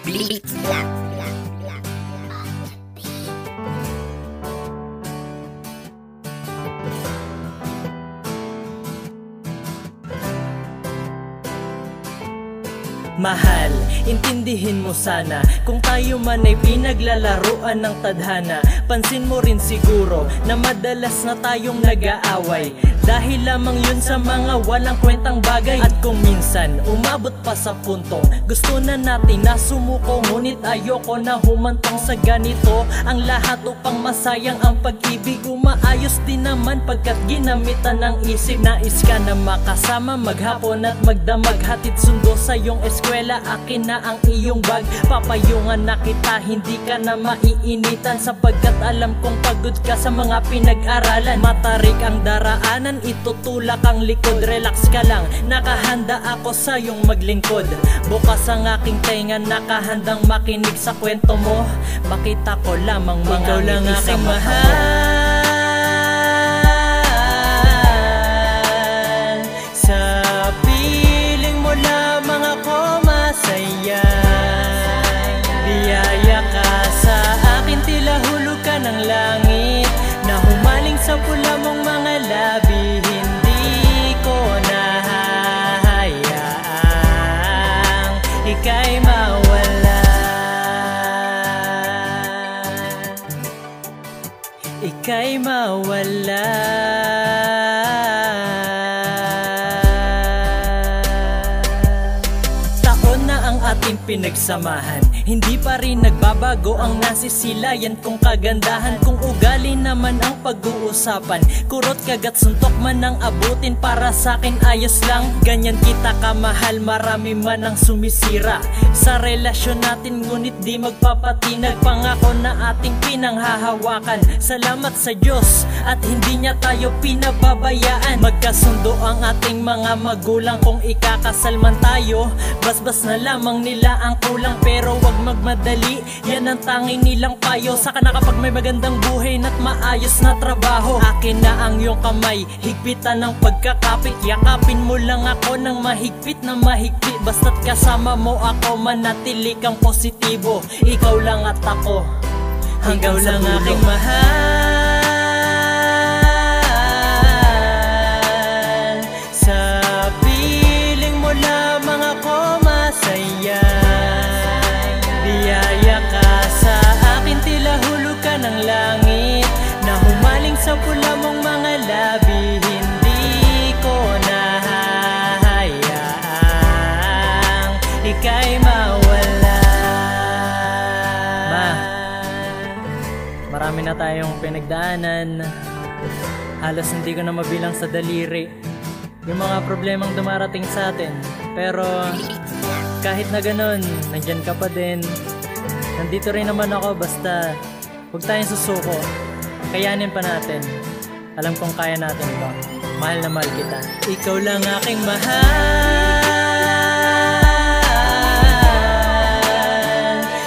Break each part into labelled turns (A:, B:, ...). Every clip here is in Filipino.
A: Beat.
B: Mahal, intindihin mo sana kung tayo man ay pinaglalaruan ng tadhana. Pansin mo rin siguro na madalas na tayong nag-aaway dahil lamang yun sa mga walang kwentang bagay. At kung minsan umabot pa sa puntong gusto na natin na sumuko, ngunit ayoko na humantong sa ganito ang lahat upang masayang ang pag-ibig. Umaayos din naman pagkat ginamitan ng isip. Nais ka na makasama maghapon at magdamag, hatid sundo sa iyong eskwela, akin na ang iyong bag. Papayungan na kita, hindi ka na maiinitan, sapagkat alam kong pagod ka sa mga pinag-aralan. Matarik ang daraanan, itutulak ang likod. Relax ka lang, nakahanda ako sa iyong maglingkod. Bukas ang aking tenga, nakahandang makinig sa kwento mo. Makita ko lamang mga ikaw lang aking mahal. Sa piling mo lamang ako masaya. Biyaya ka sa akin, tila hulog ka ng langit na humaling sa pula mong mga labi. Hindi ko nahahayaang ika'y mawala. Ika'y mawala. Ating pinagsamahan, hindi pa rin nagbabago ang nasisilayan kong kagandahan. Kung ugali naman ang pag-uusapan, kurot kagat suntok man ang abutin, para sa'kin ayos lang. Ganyan kita kamahal, marami man ang sumisira sa relasyon natin, ngunit di magpapatinag. Pangako na ating pinanghahawakan, salamat sa Diyos at hindi niya tayo pinababayaan. Magkasundo ang ating mga magulang, kung ikakasal man tayo, basbas na lamang nila ang kulang. Pero wag magmadali, yan ang tanging nilang payo. Saka na kapag may magandang buhay na't maayos na trabaho, akin na ang iyong kamay, higpitan ng pagkakapit. Yakapin mo lang ako ng mahigpit na mahigpit, basta't kasama mo ako manatili kang positibo. Ikaw lang at ako hanggang sa dulo. Aking mahal, sa piling mo lamang ako masaya. Biyaya ka sa akin, tila hulog ka ng langit na humaling sa pula mong mga labi. Hindi ko nahahayaang ika'y mawala. Ma, marami na tayong pinagdaanan, halos hindi ko na mabilang sa daliri yung mga problemang dumarating sa atin. Pero kahit na ganun, nandyan ka pa din. Nandito rin naman ako, basta huwag tayong susuko. Kayanin pa natin. Alam kong kaya natin ito. Mahal na mahal kita. Ikaw lang aking mahal.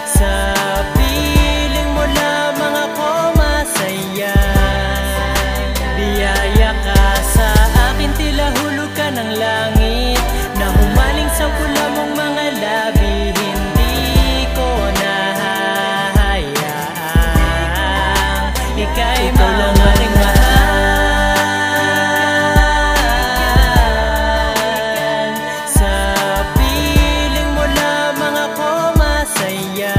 B: Sa piling mo lamang ako masaya. Biyaya ka sa akin, tila hulog ka ng langit na humaling sa pula mong mga labi. Hindi ko nahahayaang ika'y mawala. Sa piling mo lamang ako masaya.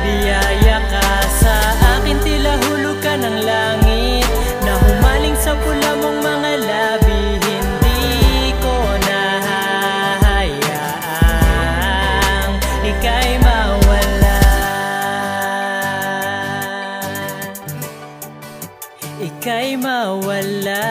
B: Biyaya ka sa akin, tila hulog ka ng langit na humaling sa pula mong mga labi. Hindi ko nahahayaang ika'y mawala. Ika'y mawala.